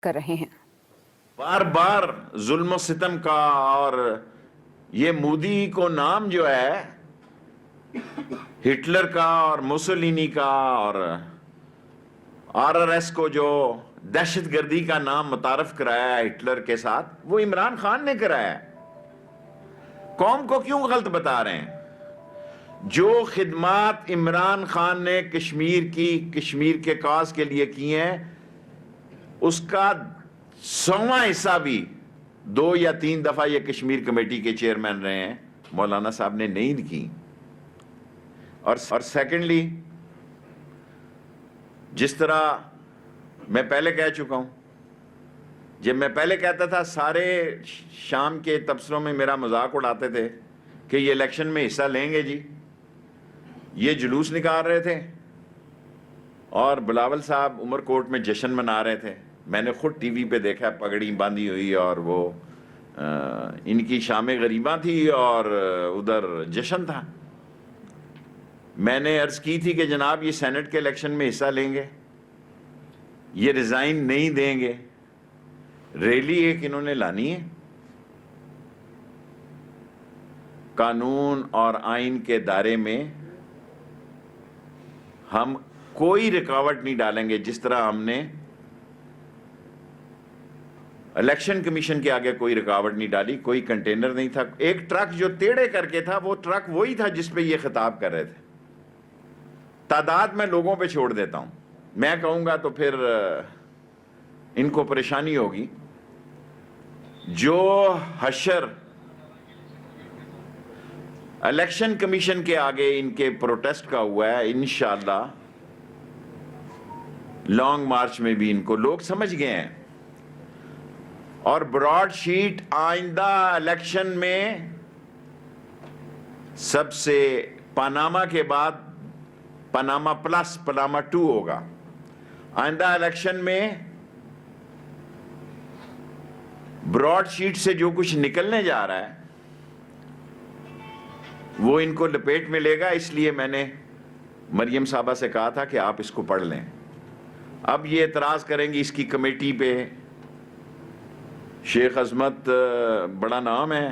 کر رہے ہیں۔ بار بار ظلم و ستم کا، اور یہ مودی کو نام جو ہے ہٹلر کا اور موسولینی کا اور RRS کو جو دہشت گردی کا نام متعارف کرایا ہے ہٹلر کے ساتھ، وہ عمران خان نے کرایا ہے۔ قوم کو کیوں غلط بتا رہے ہیں؟ جو خدمات عمران خان نے کشمیر کے کاز کے لیے کی ہیں، اس کا 100واں حصہ بھی 2 یا 3 دفعہ یہ کشمیر کمیٹی کے چیئرمین رہے ہیں، مولانا صاحب نے نہیں کی۔ اور سیکنڈلی، جس طرح میں پہلے کہہ چکا ہوں، جب میں پہلے کہتا تھا سارے شام کے تبصروں میں میرا مذاق اڑاتے تھے کہ یہ الیکشن میں حصہ لیں گے جی، یہ جلوس نکال رہے تھے اور بلاول صاحب عمر کوٹ میں جشن منا رہے تھے۔ میں نے خود ٹی وی پہ دیکھا، پگڑی باندھی ہوئی اور وہ ان کی شام غریباں تھی اور ادھر جشن تھا۔ میں نے عرض کی تھی کہ جناب یہ سینٹ کے الیکشن میں حصہ لیں گے، یہ ریزائن نہیں دیں گے، ریلی ایک انہوں نے لانی ہے۔ قانون اور آئین کے دائرے میں ہم کوئی رکاوٹ نہیں ڈالیں گے، جس طرح ہم نے الیکشن کمیشن کے آگے کوئی رکاوٹ نہیں ڈالی۔ کوئی کنٹینر نہیں تھا، ایک ٹرک جو ٹیڑے کر کے تھا، وہ ٹرک وہی تھا جس پہ یہ خطاب کر رہے تھے۔ تعداد میں لوگوں پہ چھوڑ دیتا ہوں، میں کہوں گا تو پھر ان کو پریشانی ہوگی۔ جو حشر الیکشن کمیشن کے آگے ان کے پروٹیسٹ کا ہوا ہے، انشاءاللہ لانگ مارچ میں بھی ان کو لوگ سمجھ گئے ہیں۔ اور براڈ شیٹ آئندہ الیکشن میں سب سے پاناما کے بعد پاناما پلس پاناما 2 ہوگا۔ آئندہ الیکشن میں براڈ شیٹ سے جو کچھ نکلنے جا رہا ہے وہ ان کو لپیٹ میں لے گا۔ اس لیے میں نے مریم صاحبہ سے کہا تھا کہ آپ اس کو پڑھ لیں۔ اب یہ اعتراض کریں گی اس کی کمیٹی پہ، شیخ عظمت بڑا نام ہے،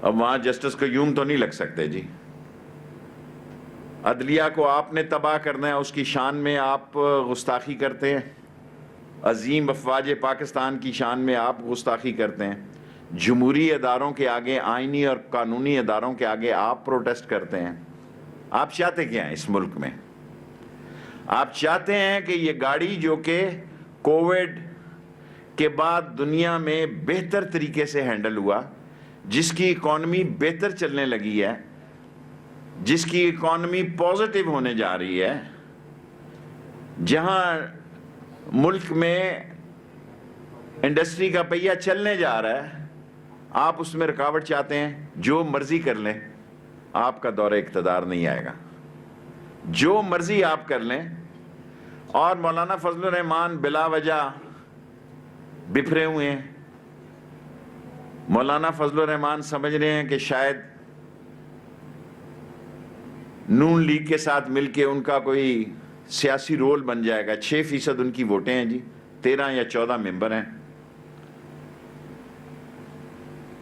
اب وہاں جسٹس قیوم تو نہیں لگ سکتے جی۔ عدلیہ کو آپ نے تباہ کرنا ہے، اس کی شان میں آپ گستاخی کرتے ہیں، عظیم افواج پاکستان کی شان میں آپ گستاخی کرتے ہیں، جمہوری اداروں کے آگے، آئینی اور قانونی اداروں کے آگے آپ پروٹیسٹ کرتے ہیں۔ آپ چاہتے کیا ہیں اس ملک میں؟ آپ چاہتے ہیں کہ یہ گاڑی جو کہ کووڈ کے بعد دنیا میں بہتر طریقے سے ہینڈل ہوا، جس کی اکانومی بہتر چلنے لگی ہے، جس کی اکانومی پازیٹیو ہونے جا رہی ہے، جہاں ملک میں انڈسٹری کا پہیہ چلنے جا رہا ہے، آپ اس میں رکاوٹ چاہتے ہیں؟ جو مرضی کر لیں، آپ کا دور اقتدار نہیں آئے گا۔ جو مرضی آپ کر لیں۔ اور مولانا فضل الرحمان بلا وجہ بکھرے ہوئے ہیں۔ مولانا فضل الرحمان سمجھ رہے ہیں کہ شاید نون لیگ کے ساتھ مل کے ان کا کوئی سیاسی رول بن جائے گا۔ 6% ان کی ووٹیں ہیں جی، 13 یا 14 ممبر ہیں،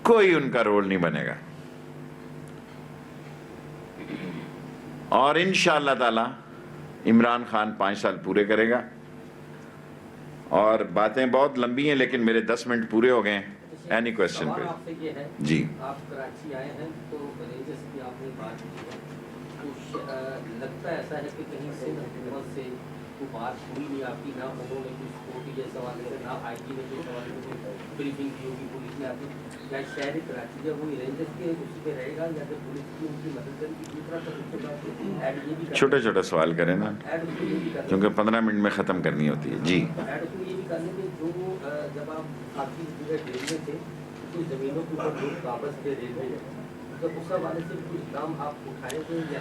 کوئی ان کا رول نہیں بنے گا۔ اور انشاءاللہ تعالی عمران خان 5 سال پورے کرے گا۔ اور باتیں بہت لمبی ہیں لیکن میرے 10 منٹ پورے ہو گئے ہیں۔ اینی کویسچن پہ جی۔ آپ کراچی آئے ہیں تو ریلیجس کی آپ نے بات کی ہے، تو لگتا ایسا ہے کہ کہیں سے حکومت سے کوئی بات ہوئی نہیں آپ کی، نہ انہوں نے کچھ سپورٹ یہ سوال ہے، نہ آئی جی نے کوئی سوال ہے، بریفنگ کی ہوگی پولیس نے آپ کی، یا شہر کراچی جب وہ ریلیجس کے اسی پہ رہے گا یا پھر پولیس کی ان کی مدد کرے گی؟ دوسرا سر اس کے بعد ایڈ یہ بھی چھوٹے چھوٹے سوال کریں نا، ایڈ اس میں یہ بھی کریں کیونکہ 15 منٹ میں ختم کرنی ہوتی ہے جی۔ ایڈ اس میں یہ بھی کرنے کہ جو جب آپ آپ کی جو ہے ریل میں تھے، کچھ زمینوں کے اوپر لوگ واپس تھے ریلوے میں، تو اس حوالے سے کچھ اقدام آپ اٹھائے تھے یا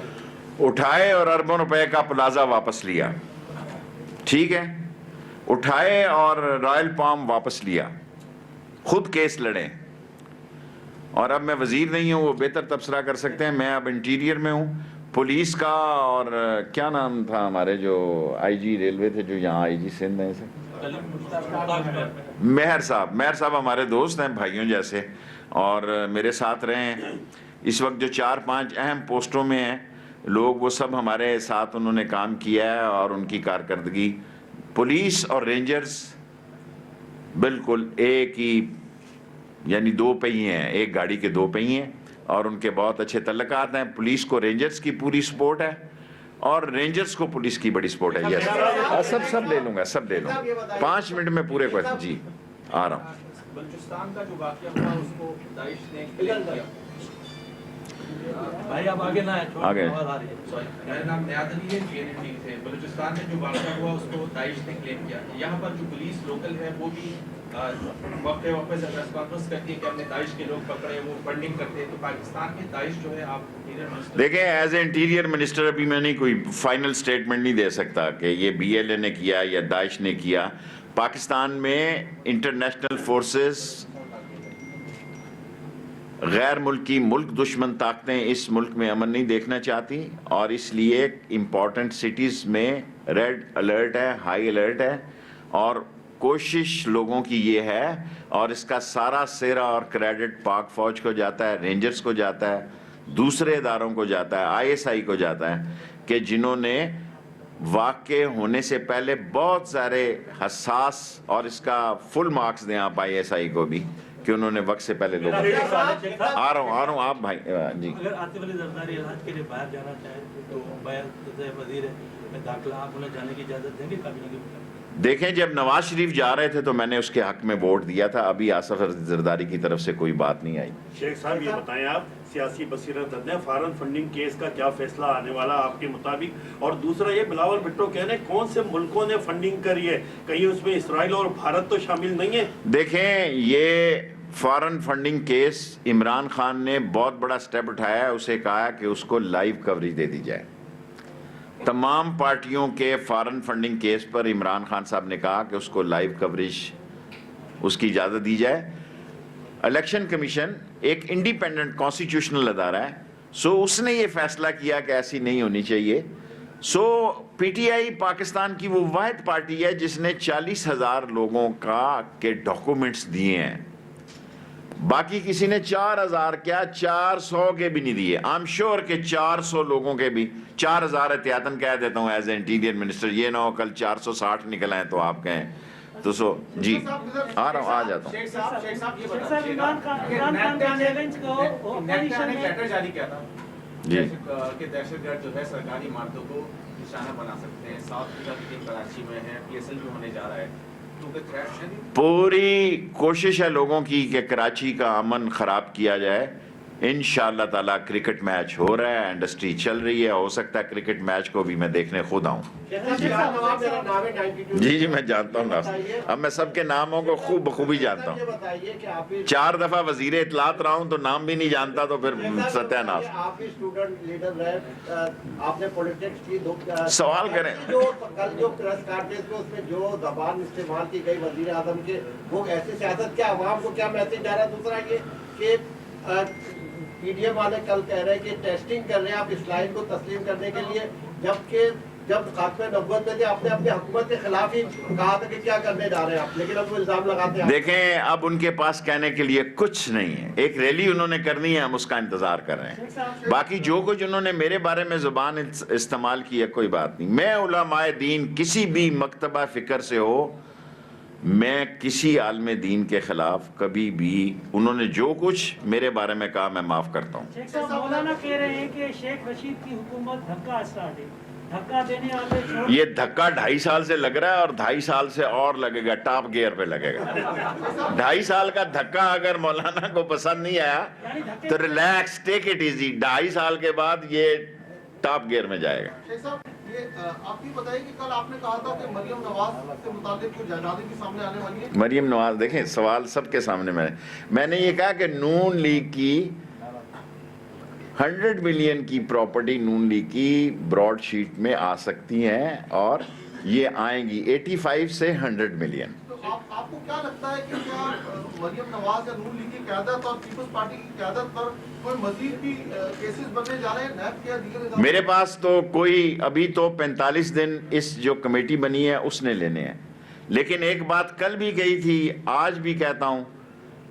اٹھائے اور اربوں روپے کا پلازا واپس لیا، ٹھیک ہے، اٹھائے اور رائل پام واپس لیا، خود کیس لڑے۔ اور اب میں وزیر نہیں ہوں، وہ بہتر تبصرہ کر سکتے ہیں، میں اب انٹیریئر میں ہوں۔ پولیس کا اور کیا نام تھا ہمارے جو آئی جی ریلوے تھے جو یہاں آئی جی سندھ ہیں سے مہر صاحب ہمارے دوست ہیں، بھائیوں جیسے، اور میرے ساتھ رہے ہیں اس وقت جو 4-5 اہم پوسٹوں میں ہیں لوگ، وہ سب ہمارے ساتھ انہوں نے کام کیا ہے، اور ان کی کارکردگی پولیس اور رینجرز بالکل ایک ہی، یعنی دو پہیے ہیں، ایک گاڑی کے دو پہیے ہیں، اور ان کے بہت اچھے تعلقات ہیں۔ پولیس کو رینجرز کی پوری سپورٹ ہے، اور رینجرز کو پولیس کی بڑی سپورٹ ہے۔ یس، سب لے لوں گا 5 منٹ میں پورے کو۔ جی آ رہا ہوں۔ بلوچستان کا جو واقعہ ہوا اس کو داعش نے کلیم کیا۔ بھائی آپ آگے نہ آگے۔ میرا نام نیاز علی ہے، GNTV سے۔ بلوچستان میں جو واقعہ ہوا اس کو داعش نے کلیم کیا۔ یہاں پر جو پولیس لوکل ہے وہ بھی وقفے سے پریس کانفرنس کرتی ہے کہ ہم نے داعش کے لوگ پکڑے، وہ فنڈنگ کرتے ہیں۔ تو پاکستان میں داعش جو ہے، آپ دیکھیں ایز اے انٹیریئر منسٹر ابھی میں نہیں کوئی فائنل سٹیٹمنٹ نہیں دے سکتا کہ یہ BLA نے کیا یا داعش نے کیا۔ پاکستان میں انٹرنیشنل فورسز، غیر ملکی ملک دشمن طاقتیں اس ملک میں امن نہیں دیکھنا چاہتی، اور اس لیے امپورٹنٹ سٹیز میں ریڈ الرٹ ہے، ہائی الرٹ ہے، اور کوشش لوگوں کی یہ ہے، اور اس کا سارا سہرا اور کریڈٹ پاک فوج کو جاتا ہے، رینجرز کو جاتا ہے، دوسرے اداروں کو جاتا ہے، ISI کو جاتا ہے، کہ جنہوں نے واقع ہونے سے پہلے بہت سارے حساس، اور اس کا فل مارکس دیں آپ ISI کو بھی کہ انہوں نے وقت سے پہلے لوگ۔ آ رہا ہوں آپ بھائی جی۔ اگر آصف علی زرداری علاج کے لیے باہر جانا چاہے تو وزیر داخلہ آپ انہیں جانے کی اجازت دیں گے کابینہ کے مطابق؟ دیکھیں جب نواز شریف جا رہے تھے تو میں نے اس کے حق میں ووٹ دیا تھا، ابھی آصف زرداری کی طرف سے کوئی بات نہیں آئی۔ شیخ صاحب یہ بتائیں، آپ سیاسی بصیرت رکھتے ہیں، فارن فنڈنگ کیس کا کیا فیصلہ آنے والا آپ کے مطابق؟ اور دوسرا یہ بلاول بھٹو کہہ رہے ہیں کون سے ملکوں نے فنڈنگ کری ہے، کہیں اس میں اسرائیل اور بھارت تو شامل نہیں ہے؟ دیکھیں یہ foreign funding case Imran Khan نے بہت بڑا سٹیپ اٹھایا ہے، اسے کہا کہ اس کو لائیو کوریج دے دی جائے۔ تمام پارٹیوں کے فارن فنڈنگ کیس پر عمران خان صاحب نے کہا کہ اس کو لائیو کوریج اس کی اجازت دی جائے۔ الیکشن کمیشن ایک انڈیپینڈنٹ کانسٹیٹیوشنل ادارہ ہے، سو اس نے یہ فیصلہ کیا کہ ایسی نہیں ہونی چاہیے۔ سو PTI پاکستان کی وہ واحد پارٹی ہے جس نے 40,000 لوگوں کے ڈاکومنٹس دیے ہیں، باقی کسی نے 4,000 کیا 400 کے بھی نہیں دیے۔ I'm sure کہ 400 لوگوں کے بھی 4,000 احتیاطاً کہہ دیتا ہوں ایز اے انٹیریئر منسٹر، یہ نہ ہو کل 460 نکل آئیں تو آپ کہیں تو سو جی آ رہا ہوں، آ جاتا ہوں۔ شیخ صاحب یہ بتائیے گا کہ نیٹا نے لیٹر جاری کیا تھا جی کہ دہشت گرد جو ہے سرکاری عمارتوں کو نشانہ بنا سکتے ہیں، ساؤتھ افریقہ کی ٹیم کراچی میں ہے، PSL بھی ہونے جا رہا ہے، پوری کوشش ہے لوگوں کی کہ کراچی کا امن خراب کیا جائے۔ انشاءاللہ تعالیٰ کرکٹ میچ ہو رہا ہے، انڈسٹری چل رہی ہے، ہو سکتا ہے کرکٹ میچ کو بھی میں دیکھنے خود آؤں۔ جی میں جانتا ہوں نا، اب میں سب کے ناموں کو خوب بخوبی جانتا ہوں، 4 دفعہ وزیر اطلاعات رہا ہوں تو نام بھی نہیں جانتا تو پھر ستیہ ناس۔ سوال کریں۔ کل جو پریس کانفرنس میں اس میں جو زبان استعمال کی گئی وزیر اعظم کے، وہ ایسی سیاست کیا عوام کو کیا میسج جا رہا ہے؟ دوسرا یہ کہ PDM والے کل کہہ رہے ہیں کہ ٹیسٹنگ کر رہے ہیں آپ اسرائیل کو تسلیم کرنے کے لیے، جبکہ جب خاتمہ نبوت میں تھے آپ نے اپنی حکومت کے خلاف ہی کہا تھا کہ کیا کرنے جا رہے ہیں آپ، لیکن اب وہ الزام لگاتے ہیں۔ دیکھیں اب ان کے پاس کہنے کے لیے کچھ نہیں ہے، ایک ریلی انہوں نے کرنی ہے، ہم اس کا انتظار کر رہے ہیں۔ باقی جو کچھ انہوں نے میرے بارے میں زبان استعمال کی ہے کوئی بات نہیں۔ میں علماء دین کسی بھی مکتبہ فکر سے ہو، میں کسی عالم دین کے خلاف کبھی بھی انہوں نے جو کچھ میرے بارے میں کہا میں معاف کرتا ہوں۔ شیخ صاحب مولانا کہہ رہے ہیں کہ شیخ رشید کی حکومت دھکا اسٹارٹ ہے، دھکا دینے والے یہ دھکا 2.5 سال سے لگ رہا ہے اور 2.5 سال سے اور لگے گا، ٹاپ گیئر پہ لگے گا۔ 2.5 سال کا دھکا اگر مولانا کو پسند نہیں آیا تو ریلیکس، ٹیک اٹ ایزی، 2.5 سال کے بعد یہ ٹاپ گیئر میں جائے گا۔ آپ یہ بتائیے کہ کل آپ نے کہا تھا کہ مریم نواز سے متعلق کچھ جائیدادیں بھی سامنے آنے والی ہیں۔ مریم نواز دیکھیں سوال سب کے سامنے میں نے یہ کہا کہ نون لیگ کی 100 ملین کی پراپرٹی نون لیگ کی براڈ شیٹ میں آ سکتی ہیں اور یہ آئیں گی 85 سے 100 ملین۔ تو آپ کو کیا لگتا ہے کہ کیا مریم نواز یا نون لیگ کی قیادت اور پیپلز پارٹی کی قیادت پر کوئی مزید بھی کیسز بننے جا رہے ہیں نیب کے یا دیگر؟ میرے پاس تو کوئی ابھی تو 45 دن اس جو کمیٹی بنی ہے اس نے لینے ہیں، لیکن ایک بات کل بھی کہی تھی، آج بھی کہتا ہوں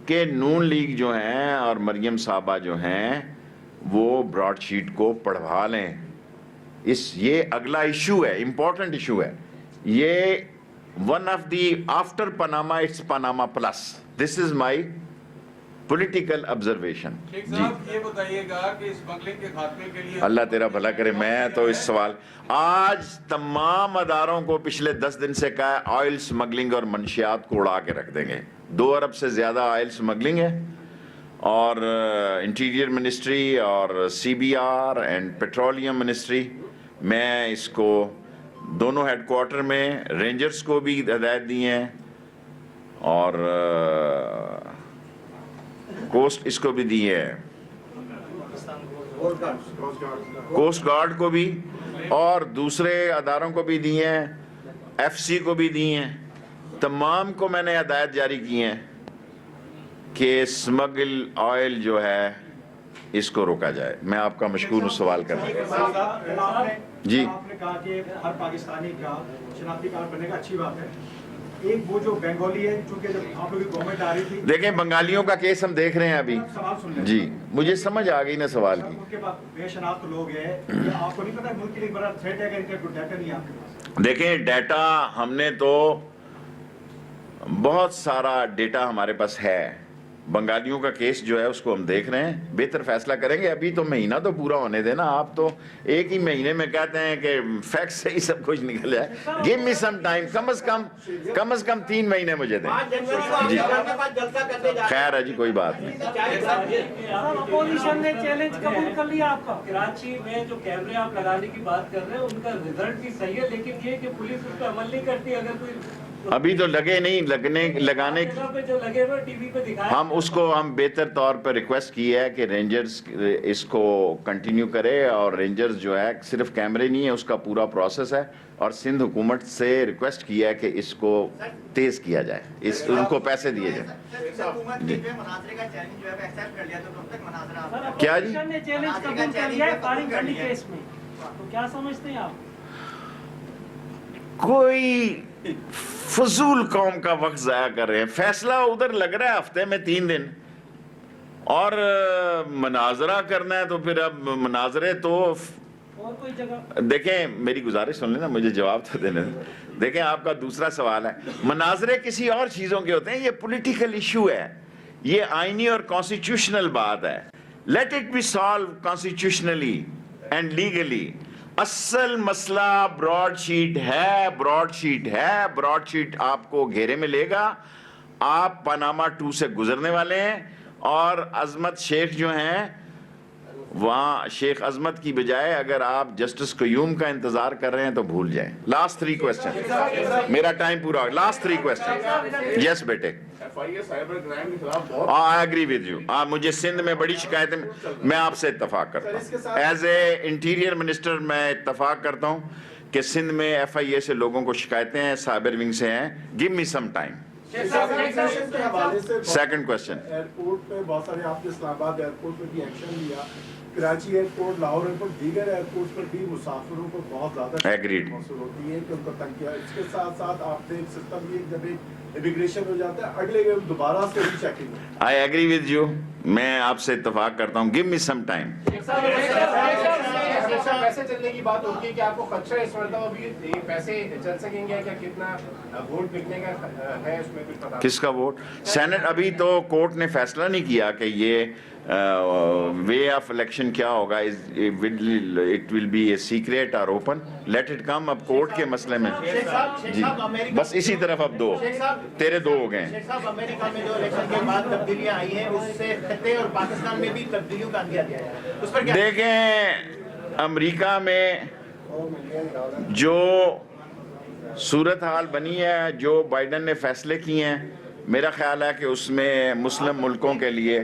کہ نون لیگ جو ہیں اور مریم صاحبہ جو ہیں وہ براڈ شیٹ کو پڑھوا لیں. یہ اگلا ایشو ہے، امپورٹنٹ ایشو ہے. یہ one of the after Panama it's Panama plus. This is my political observation. Sheikh صاحب یہ بتائیے گا کہ اسمگلنگ کے خاتمے کے لیے اللہ تیرا بھلا کرے. میں تو اس سوال آج تمام اداروں کو پچھلے 10 دن سے کہا ہے آئل سمگلنگ اور منشیات کو اڑا کے رکھ دیں گے. 2 ارب سے زیادہ آئل سمگلنگ ہے، اور انٹیریئر منسٹری اور C B R and petroleum ministry, میں اس کو دونوں ہیڈ کوارٹر میں رینجرز کو بھی ہدایت دی ہیں اور کوسٹ اس کو بھی دی ہے، کوسٹ گارڈ کو بھی اور دوسرے اداروں کو بھی دی ہیں، ایف سی کو بھی دی ہیں. تمام کو میں نے ہدایت جاری کی ہیں کہ اسمگل آئل جو ہے اس کو روکا جائے. میں آپ کا مشکور ہوں سوال کرنے جی. آپ نے کہا کہ ہر پاکستانی کا شناختی کارڈ بننے کا اچھی بات ہے. ایک وہ جو بنگالی ہے، چونکہ جب آپ لوگ کی گورنمنٹ آ رہی تھی، دیکھیں بنگالیوں کا کیس ہم دیکھ رہے ہیں ابھی. سوال سن لیں جی مجھے سمجھ آ گئی نا سوال کی. ان کے پاس بے شناخت لوگ ہیں، یہ آپ کو نہیں پتا ملک کے لیے بڑا تھریٹ ہے کہ ان کا کوئی ڈیٹا نہیں ہے آپ کے پاس؟ دیکھیں ڈیٹا ہم نے تو بہت سارا ڈیٹا ہمارے پاس ہے. بنگالیوں کا کیس جو ہے اس کو ہم دیکھ رہے ہیں، بہتر فیصلہ کریں گے. ابھی تو مہینہ تو پورا ہونے دینا. آپ تو ایک ہی مہینے میں کہتے ہیں کہ فیکٹ سے ہی سب کچھ نکل جائے. گیو می سم ٹائم، کم از کم 3 مہینے مجھے دیں. 5 جنوری کو آپ کے گھر کے پاس جلسہ کرنے جا رہے ہیں. خیر ہے جی، کوئی بات نہیں. اپوزیشن نے چیلنج قبول کر لیا آپ کا. کراچی میں جو کیمرے آپ لگانے کی بات کر رہے ہیں ان کا رزلٹ بھی صحیح ہے، لیکن یہ کہ پولیس اس پہ عمل نہیں کرتی. اگر کوئی ابھی تو لگے نہیں لگانے جو لگے ہوئے ٹی وی پہ دکھائے، ہم بہتر طور پر ریکویسٹ کی ہے کہ رینجرز اس کو کنٹینیو کرے. اور رینجرز جو ہے صرف کیمرے نہیں ہے، اس کا پورا پروسیس ہے. اور سندھ حکومت سے ریکویسٹ کیا ہے کہ اس کو تیز کیا جائے، ان کو پیسے دیے جائیں. کیا جی؟ اپوزیشن نے چیلنج قبول کر لیا ہے فائرنگ کرنے کیس میں، تو کیا سمجھتے ہیں آپ؟ کوئی فضول قوم کا وقت ضائع کر رہے ہیں. فیصلہ ادھر لگ رہا ہے ہفتے میں 3 دن، اور مناظرہ کرنا ہے تو پھر اب مناظرے تو اور کوئی جگہ دیکھیں. میری گزارش سن لینا، مجھے جواب تو دینے دیں. دیکھیں آپ کا دوسرا سوال ہے، مناظرے کسی اور چیزوں کے ہوتے ہیں، یہ پولیٹیکل ایشو ہے، یہ آئینی اور کانسٹیٹیوشنل بات ہے. Let it be solve constitutionally and legally. اصل مسئلہ براڈ شیٹ ہے، براڈ شیٹ آپ کو گھیرے میں لے گا. آپ پاناما 2 سے گزرنے والے ہیں، اور عظمت شیخ جو ہیں وہاں شیخ عظمت کی بجائے اگر آپ جسٹس قیوم کا انتظار کر رہے ہیں تو بھول جائیں. لاسٹ 3 کوسچن، میرا ٹائم پورا ہو گیا. Last 3 question. یس بیٹے. I agree with you. مجھے سندھ میں بڑی شکایتیں، میں آپ سے اتفاق کرتا ہوں. ایز اے انٹیریئر منسٹر میں اتفاق کرتا ہوں کہ سندھ میں FIA سے لوگوں کو شکایتیں ہیں، سائبر ونگ سے ہیں. Give me some time. Second question. Airport پہ بہت سارے، آپ نے اسلام آباد ایئرپورٹ پہ بھی ایکشن لیا، کراچی ایئرپورٹ، لاہور ایئرپورٹ، دیگر ایئرپورٹ پر بھی مسافروں کو بہت زیادہ Agreed. موصول ہوتی ہے کہ ان کو تنگ کیا. اس کے ساتھ ساتھ آپ نے سسٹم یہ جب امیگریشن ہو جاتا ہے اگلے دوبارہ سے ری checking. I agree with you. میں آپ سے اتفاق کرتا ہوں. Give me some time. پیسے چلنے کی بات ہوتی ہے کہ آپ کو خدشہ اس مرتبہ بھی پیسے چل سکیں گے، کیا کتنا ووٹ بکنے کا ہے اس میں کچھ پتہ؟ کس کا ووٹ؟ سینٹ ابھی تو کورٹ نے فیصلہ نہیں کیا کہ یہ وے آف الیکشن کیا ہوگا. It will be a secret اور اوپن. Let it come. اب کورٹ کے مسئلے میں جی بس اسی طرف اب 2 تیرے 2 ہو گئے ہیں. شیخ صاحب، امریکہ میں جو الیکشن کے بعد تبدیلیاں آئی ہیں اس سے خطے اور پاکستان میں بھی تبدیلیوں کا اندیہ دیا ہے، اس پر کیا؟ دیکھیں امریکہ میں جو صورتحال بنی ہے، جو بائیڈن نے فیصلے کیے ہیں، میرا خیال ہے کہ اس میں مسلم ملکوں کے لیے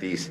30,